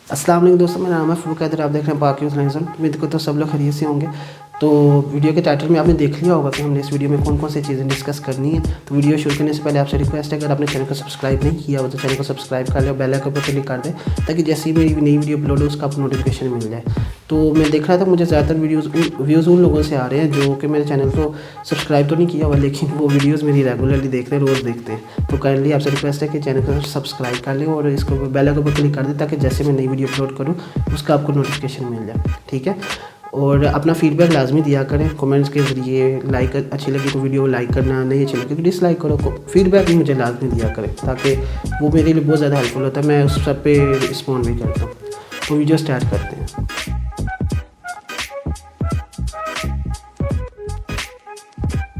अस्सलाम वालेकुम दोस्तों, मेरा नाम है फ़रूक हैदर। आप देख रहे हैं बाकी उम्मीद को तो सब लोग खैरियत से होंगे। तो वीडियो के टाइटल में आपने देख लिया होगा कि हमने इस वीडियो में कौन कौन सी चीज़ें डिस्कस करनी है। तो वीडियो शुरू करने से पहले आपसे रिक्वेस्ट है, अगर आपने चैनल को सब्सक्राइब नहीं किया हो तो चैनल को सब्सक्राइब कर ले और बेल आइकन पर क्लिक कर दें, ताकि जैसे ही मेरी नई वीडियो अपलोड हो उसका आपको नोटिफिकेशन मिल जाए। तो मैं देख रहा था मुझे ज़्यादातर व्यूज़ उन लोगों से आ रहे हैं जो कि मेरे चैनल को सब्सक्राइब तो नहीं किया हुआ, लेकिन वो वीडियोज़ मेरी रेगुलरली देख रहे हैं, रोज़ देखते हैं। तो काइंडली आपसे रिक्वेस्ट है कि चैनल को सब्सक्राइब कर लें और इसको बेल आइकन पर क्लिक कर दें, ताकि जैसे मैं नई वीडियो अपलोड करूँ उसका आपको नोटिफिकेशन मिल जाए। ठीक है, और अपना फीडबैक लाजमी दिया करें कमेंट्स के ज़रिए। लाइक अच्छी लगी तो वीडियो लाइक करना, नहीं अच्छी लगी तो डिसलाइक करो। फीडबैक भी मुझे लाजमी दिया करें, ताकि वो मेरे लिए बहुत ज़्यादा हेल्पफुल होता है, मैं उस सब पे रिस्पॉन्ड भी करता हूँ। तो वीडियो स्टार्ट करते हैं।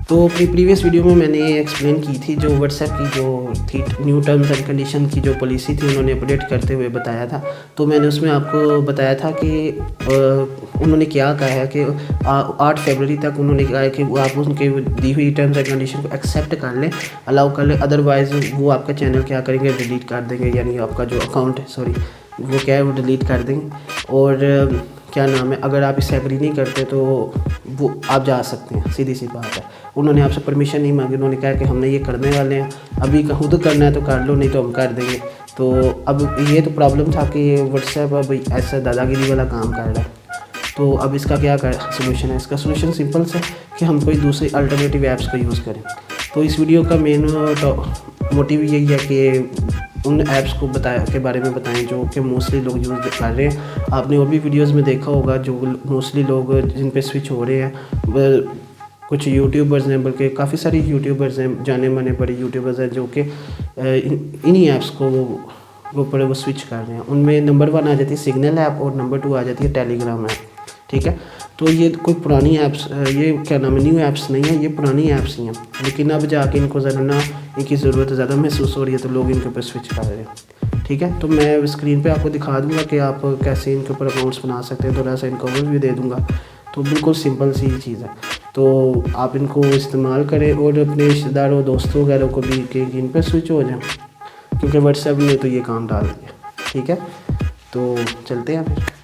तो अपनी प्रीवियस वीडियो में मैंने एक्सप्लेन की थी जो व्हाट्सएप की जो थी न्यू टर्म्स एंड कंडीशन की जो पॉलिसी थी, उन्होंने अपडेट करते हुए बताया था। तो मैंने उसमें आपको बताया था कि उन्होंने क्या कहा है कि 8 फरवरी तक उन्होंने कहा है कि वो आप उनके दी हुई टर्म्स एंड कंडीशन को एक्सेप्ट कर लें, अलाउ कर लें, अदरवाइज़ वो आपका चैनल क्या करेंगे, डिलीट कर देंगे। यानी आपका जो अकाउंट है, सॉरी, वो क्या है, वो डिलीट कर देंगे। और क्या नाम है, अगर आप इससे एग्री नहीं करते तो वो आप जा सकते हैं, सीधी सी बात है। उन्होंने आपसे परमिशन नहीं मांगी, उन्होंने कहा कि हमने ये करने वाले हैं, अभी खुद करना है तो कर लो, नहीं तो हम कर देंगे। तो अब ये तो प्रॉब्लम था कि व्हाट्सएप अब ऐसा दादागिरी वाला काम कर रहा है। तो अब इसका क्या सोल्यूशन है? इसका सोल्यूशन सिंपल से कि हम कोई दूसरी अल्टरनेटिव ऐप्स का यूज़ करें। तो इस वीडियो का मेन मोटिव यही है कि उन ऐप्स को के बारे में बताएं जो कि मोस्टली लोग यूज़ कर रहे हैं। आपने और भी वीडियोस में देखा होगा जो मोस्टली लोग जिन पे स्विच हो रहे हैं, कुछ यूट्यूबर्स हैं, बल्कि काफ़ी सारी यूट्यूबर्स हैं, जाने माने बड़े यूट्यूबर्स हैं जो कि इन्हीं ऐप्स को वो स्विच कर रहे हैं। उनमें नंबर 1 आ जाती है सिग्नल ऐप और नंबर 2 आ जाती है टेलीग्राम ऐप। ठीक है, तो ये कोई पुरानी ऐप्स, ये क्या नाम है, न्यू ऐप्स नहीं है, ये पुरानी ऐप्स ही हैं। लेकिन अब जाके इनको ज़रा ना इनकी ज़रूरत ज़्यादा महसूस हो रही है, तो लोग इनके ऊपर स्विच कर रहे हैं। ठीक है, तो मैं स्क्रीन पे आपको दिखा दूंगा कि आप कैसे इनके ऊपर अकाउंट्स बना सकते हैं, थोड़ा सा इनका ओवरव्यू दे दूंगा। तो बिल्कुल सिंपल सी चीज़ है, तो आप इनको इस्तेमाल करें और अपने रिश्तेदारों, दोस्तों वगैरह को भी कि इन पर स्विच हो जाए, क्योंकि व्हाट्सएप ने तो ये काम डाल दिया। ठीक है, तो चलते हैं फिर।